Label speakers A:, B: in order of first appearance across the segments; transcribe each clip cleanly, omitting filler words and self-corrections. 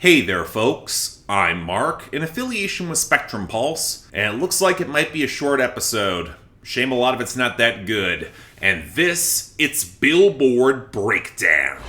A: Hey there, folks. I'm Mark, in affiliation with Spectrum Pulse, and it looks like it might be a short episode. Shame a lot of it's not that good. And it's Billboard BREAKDOwn.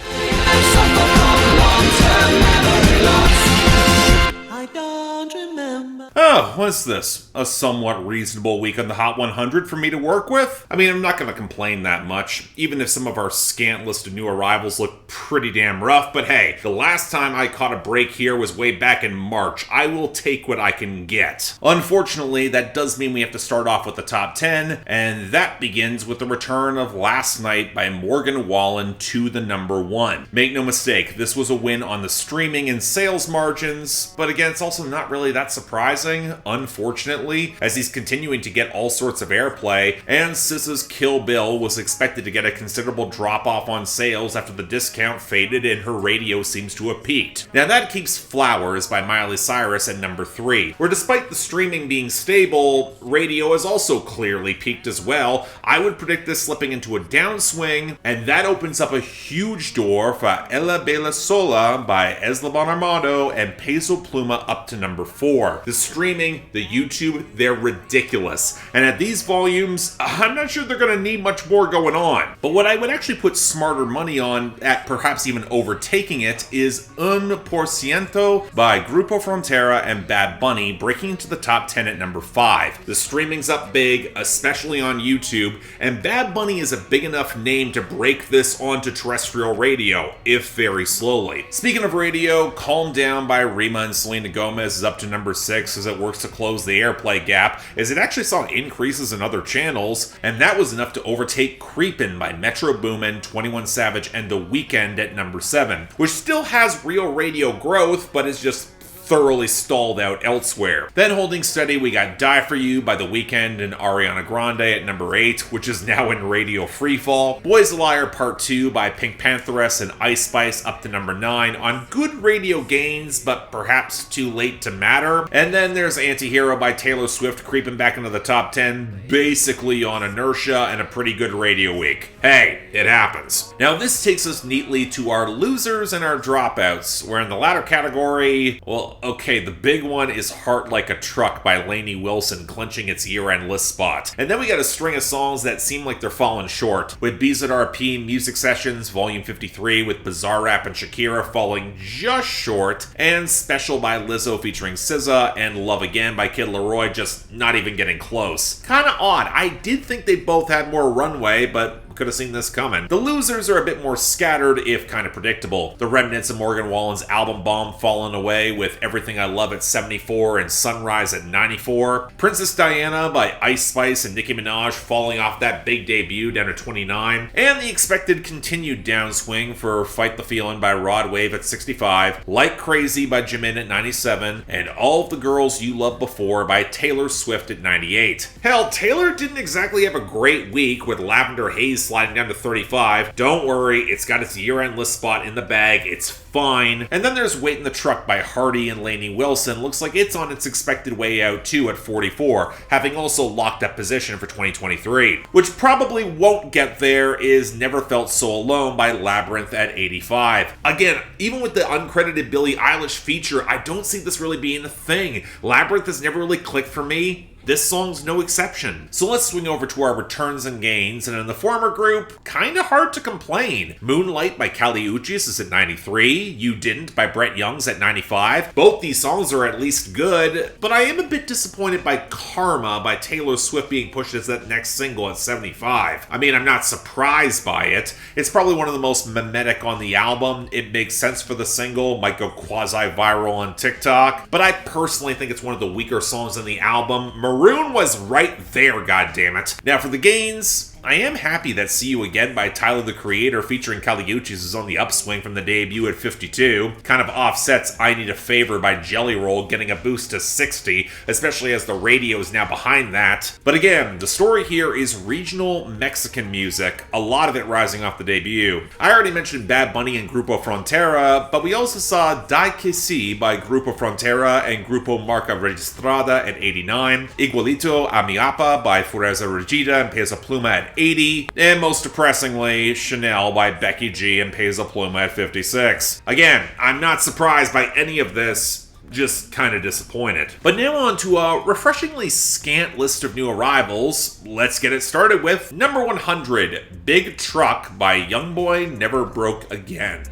A: I don't remember. Oh, what's this? A somewhat reasonable week on the Hot 100 for me to work with? I mean, I'm not going to complain that much, even if some of our scant list of new arrivals look pretty damn rough, but hey, the last time I caught a break here was way back in March. I will take what I can get. Unfortunately, that does mean we have to start off with the top 10, and that begins with the return of Last Night by Morgan Wallen to the number 1. Make no mistake, this was a win on the streaming and sales margins, but again, it's also not really that surprising, unfortunately, as he's continuing to get all sorts of airplay, and SZA's Kill Bill was expected to get a considerable drop-off on sales after the discount faded and her radio seems to have peaked. Now that keeps Flowers by Miley Cyrus at number 3, where despite the streaming being stable, radio has also clearly peaked as well. I would predict this slipping into a downswing, and that opens up a huge door for Ella Bella Sola by Eslabon Armado and Peso Pluma up to number 4. The streaming, the YouTube, they're ridiculous. And at these volumes, I'm not sure they're going to need much more going on. But what I would actually put smarter money on, at perhaps even overtaking it, is Un Por Ciento by Grupo Frontera and Bad Bunny, breaking into the top 10 at number 5. The streaming's up big, especially on YouTube, and Bad Bunny is a big enough name to break this onto terrestrial radio, if very slowly. Speaking of radio, Calm Down by Rima and Selena Gomez is up to number 6 as it works to close the airplay gap, as it actually saw increases in other channels, and that was enough to overtake Creepin' by Metro Boomin, 21 Savage, and The Weeknd at number 7, which still has real radio growth, but is just thoroughly stalled out elsewhere. Then holding steady, we got Die For You by The Weeknd and Ariana Grande at number 8, which is now in radio freefall. Boys a Liar Part 2 by Pink Pantheress and Ice Spice up to number 9 on good radio gains, but perhaps too late to matter. And then there's Antihero by Taylor Swift creeping back into the top 10, basically on inertia and a pretty good radio week. Hey, it happens. Now this takes us neatly to our losers and our dropouts, where in the latter category, well, okay, the big one is Heart Like a Truck by Lainey Wilson clinching its year-end list spot. And then we got a string of songs that seem like they're falling short, with BZRP Music Sessions Volume 53 with Bizarrap and Shakira falling just short, and Special by Lizzo featuring SZA and Love Again by Kid Laroi just not even getting close. Kinda odd. I did think they both had more runway, but could have seen this coming. The losers are a bit more scattered, if kind of predictable. The remnants of Morgan Wallen's album bomb falling away, with Everything I Love at 74 and Sunrise at 94. Princess Diana by Ice Spice and Nicki Minaj falling off that big debut down to 29. And the expected continued downswing for Fight the Feeling by Rod Wave at 65. Like Crazy by Jimin at 97. And All of the Girls You Loved Before by Taylor Swift at 98. Hell, Taylor didn't exactly have a great week, with Lavender Haze sliding down to 35. Don't worry, it's got its year-end list spot in the bag. It's fine. And then there's Wait in the Truck by Hardy and Lainey Wilson. Looks like it's on its expected way out too at 44, having also locked up position for 2023. Which probably won't get there is Never Felt So Alone by Labyrinth at 85. Again, even with the uncredited Billie Eilish feature, I don't see this really being a thing. Labyrinth has never really clicked for me. This song's no exception. So let's swing over to our returns and gains, and in the former group, kinda hard to complain. Moonlight by Kali Uchis is at 93, You Didn't by Brett Young's at 95. Both these songs are at least good, but I am a bit disappointed by Karma by Taylor Swift being pushed as that next single at 75. I mean, I'm not surprised by it. It's probably one of the most mimetic on the album. It makes sense for the single, might go quasi-viral on TikTok, but I personally think it's one of the weaker songs on the album. Maroon was right there, goddammit. Now for the gains, I am happy that See You Again by Tyler the Creator featuring Kali Uchis is on the upswing from the debut at 52. Kind of offsets I Need a Favor by Jelly Roll getting a boost to 60, especially as the radio is now behind that. But again, the story here is regional Mexican music, a lot of it rising off the debut. I already mentioned Bad Bunny and Grupo Frontera, but we also saw Die Que Si by Grupo Frontera and Grupo Marca Registrada at 89, Igualito a Mi Apa by Fureza Regida and Peso Pluma at at 80, and most depressingly, Chanel by Becky G and Peso Pluma at 56. Again, I'm not surprised by any of this, just kind of disappointed. But now on to a refreshingly scant list of new arrivals. Let's get it started with number 100, Big Truck by YoungBoy, Never Broke Again.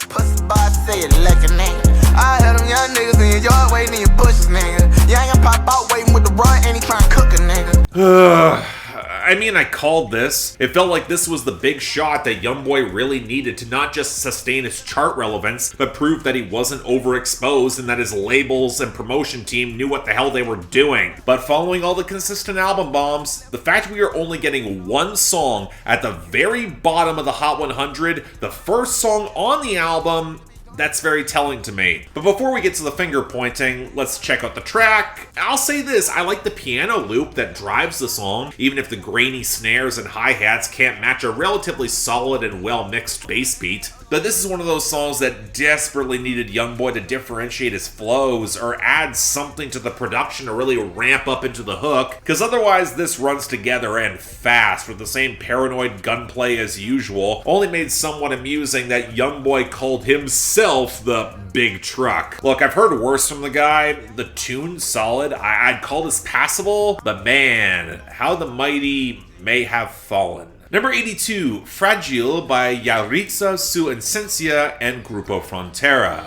B: Pussy boy say it like a nigga. I had them young niggas in your yard waiting in your bushes, nigga. Young and pop out waiting with the run and he trying to cook a nigga.
A: I mean, I called this. It felt like this was the big shot that YoungBoy really needed to not just sustain his chart relevance, but prove that he wasn't overexposed and that his labels and promotion team knew what the hell they were doing. But following all the consistent album bombs, the fact we are only getting one song at the very bottom of the Hot 100, the first song on the album, that's very telling to me. But before we get to the finger pointing, let's check out the track. I'll say this, I like the piano loop that drives the song, even if the grainy snares and hi-hats can't match a relatively solid and well-mixed bass beat. But this is one of those songs that desperately needed YoungBoy to differentiate his flows or add something to the production to really ramp up into the hook, because otherwise this runs together and fast with the same paranoid gunplay as usual, only made somewhat amusing that YoungBoy called himself the Big Truck. Look, I've heard worse from the guy. The tune's solid. I'd call this passable, but man, how the mighty may have fallen. Number 82, Fragil by Yahritza, Esencia, and Grupo Frontera.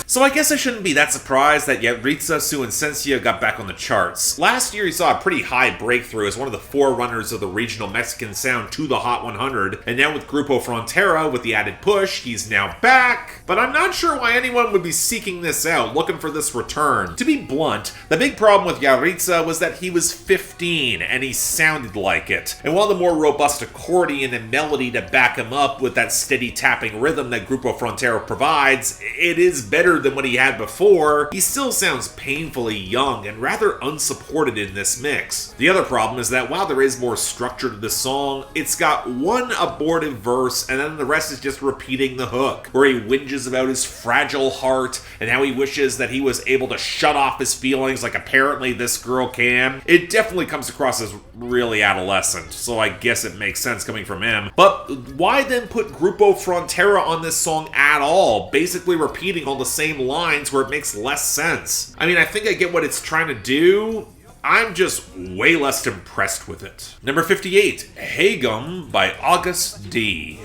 A: So I guess I shouldn't be that surprised that Yahritza, Esencia got back on the charts. Last year he saw a pretty high breakthrough as one of the forerunners of the regional Mexican sound to the Hot 100, and now with Grupo Frontera, with the added push, he's now back. But I'm not sure why anyone would be seeking this out, looking for this return. To be blunt, the big problem with Yahritza was that he was 15, and he sounded like it. And while the more robust accordion and melody to back him up with that steady tapping rhythm that Grupo Frontera provides, it is better than what he had before, he still sounds painfully young and rather unsupported in this mix. The other problem is that while there is more structure to this song, it's got one abortive verse and then the rest is just repeating the hook, where he whinges about his fragile heart and how he wishes that he was able to shut off his feelings like apparently this girl can. It definitely comes across as really adolescent, so I guess it makes sense coming from him. But why then put Grupo Frontera on this song at all, basically repeating all the same lines where it makes less sense? I mean, I think I get what it's trying to do. I'm just way less impressed with it. Number 58, Haegeum by Agust D.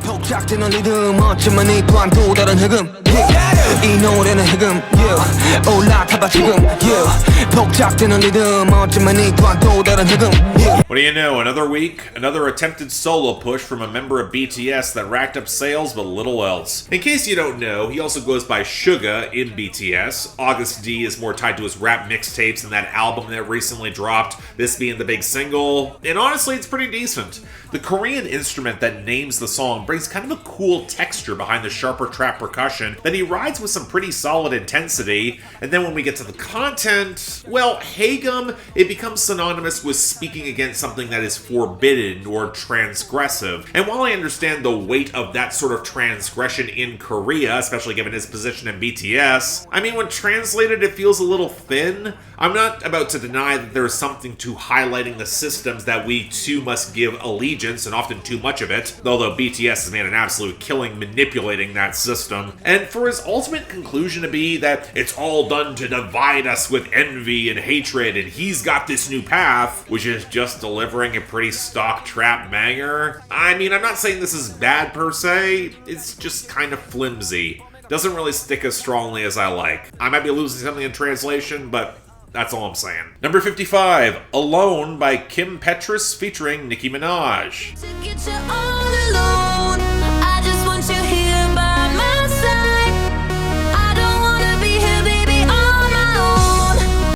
C: 복잡되는 리듬 어쩌면 이 또한 또 다른 흑음 이 노래는 흑음 올라타봐 지금 복잡되는 리듬 어쩌면 이 또한 또 다른 흑음.
A: What do you know, another week, another attempted solo push from a member of BTS that racked up sales but little else. In case you don't know, he also goes by Suga in BTS. Agust D is more tied to his rap mixtapes and that album that recently dropped, this being the big single, and honestly it's pretty decent. The Korean instrument that names the song brings kind of a cool texture behind the sharper trap percussion that he rides with some pretty solid intensity, and then when we get to the content, well, Haegeum, it becomes synonymous with speaking against something that is forbidden or transgressive. And while I understand the weight of that sort of transgression in Korea, especially given his position in BTS, I mean, when translated it feels a little thin. I'm not about to deny that there is something to highlighting the systems that we too must give allegiance, and often too much of it, although BTS has made an absolute killing manipulating that system. And for his ultimate conclusion to be that it's all done to divide us with envy and hatred, and he's got this new path, which is just delivering a pretty stock trap banger. I mean, I'm not saying this is bad per se, it's just kind of flimsy. Doesn't really stick as strongly as I like. I might be losing something in translation, but that's all I'm saying. Number 55, Alone by Kim Petras featuring Nicki Minaj.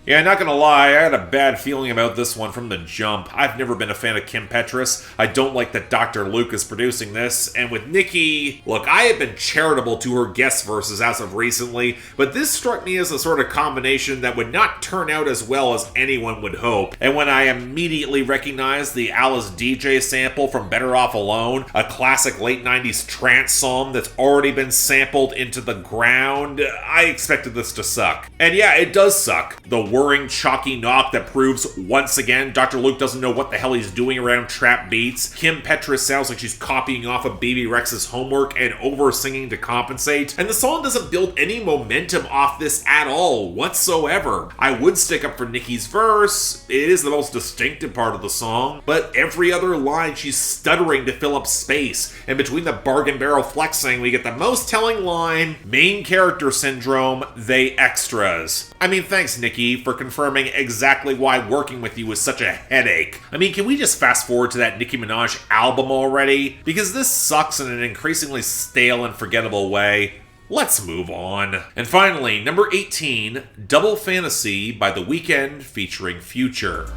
A: Yeah, not gonna lie, I had a bad feeling about this one from the jump. I've never been a fan of Kim Petras. I don't like that Dr. Luke is producing this, and with Nicki, look, I have been charitable to her guest verses as of recently, but this struck me as a sort of combination that would not turn out as well as anyone would hope. And when I immediately recognized the Agust D sample from Better Off Alone, a classic late 90s trance song that's already been sampled into the ground, I expected this to suck. And yeah, it does suck. The whirring, chalky knock that proves once again Dr. Luke doesn't know what the hell he's doing around trap beats. Kim Petras sounds like she's copying off of Baby Rex's Homework and over-singing to compensate. And the song doesn't build any momentum off this at all whatsoever. I would stick up for Nicki's verse. It is the most distinctive part of the song, but every other line she's stuttering to fill up space. And between the bargain barrel flexing, we get the most telling line, main character syndrome, they extras. I mean, thanks Nicki for confirming exactly why working with you was such a headache. I mean, can we just fast forward to that Nicki Minaj album already? Because this sucks in an increasingly stale and forgettable way. Let's move on. And finally, number 18, Double Fantasy by The Weeknd featuring Future.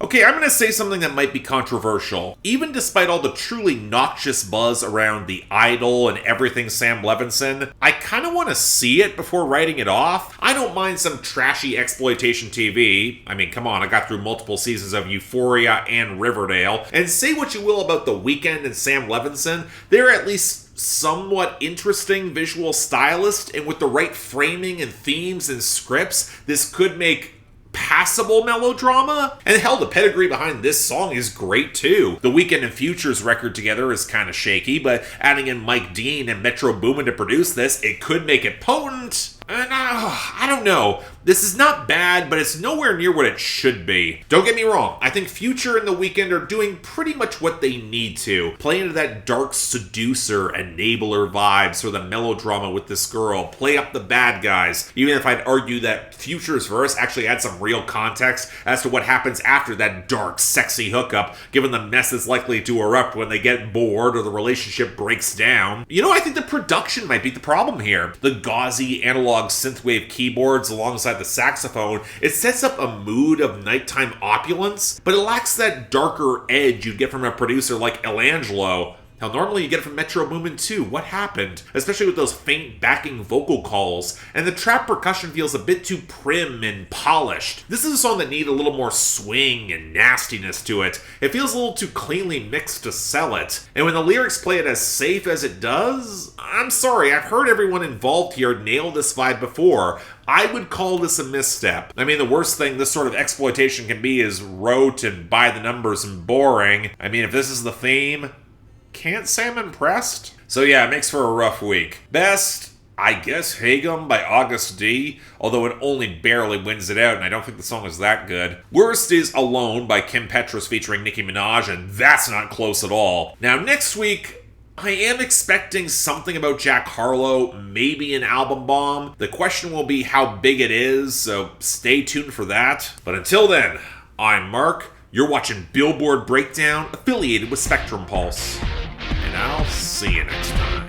A: Okay, I'm gonna say something that might be controversial. Even despite all the truly noxious buzz around The Idol and everything Sam Levinson, I kinda wanna see it before writing it off. I don't mind some trashy exploitation TV. I mean, come on, I got through multiple seasons of Euphoria and Riverdale. And say what you will about The Weeknd and Sam Levinson, they're at least somewhat interesting visual stylists, and with the right framing and themes and scripts, this could make passable melodrama. And hell, the pedigree behind this song is great too. The Weeknd and Future's record together is kind of shaky, but adding in Mike Dean and Metro Boomin to produce this, it could make it potent. And I don't know. This is not bad, but it's nowhere near what it should be. Don't get me wrong, I think Future and The Weeknd are doing pretty much what they need to. Play into that dark seducer, enabler vibes for the melodrama with this girl. Play up the bad guys. Even if I'd argue that Future's verse actually adds some real context as to what happens after that dark, sexy hookup, given the mess that's likely to erupt when they get bored or the relationship breaks down. You know, I think the production might be the problem here. The gauzy analog synthwave keyboards alongside the saxophone, it sets up a mood of nighttime opulence, but it lacks that darker edge you'd get from a producer like Elangelo. Hell, normally you get it from Metro Boomin too. What happened? Especially with those faint backing vocal calls. And the trap percussion feels a bit too prim and polished. This is a song that needs a little more swing and nastiness to it. It feels a little too cleanly mixed to sell it. And when the lyrics play it as safe as it does, I'm sorry, I've heard everyone involved here nail this vibe before. I would call this a misstep. I mean, the worst thing this sort of exploitation can be is rote and by the numbers and boring. I mean, if this is the theme, can't say I'm impressed. So yeah, it makes for a rough week. Best, I guess Haegeum by Agust D, although it only barely wins it out, and I don't think the song is that good. Worst is Alone by Kim Petras featuring Nicki Minaj, and that's not close at all. Now next week, I am expecting something about Jack Harlow, maybe an album bomb. The question will be how big it is, so stay tuned for that. But until then, I'm Mark. You're watching Billboard Breakdown, affiliated with Spectrum Pulse. And I'll see you next time.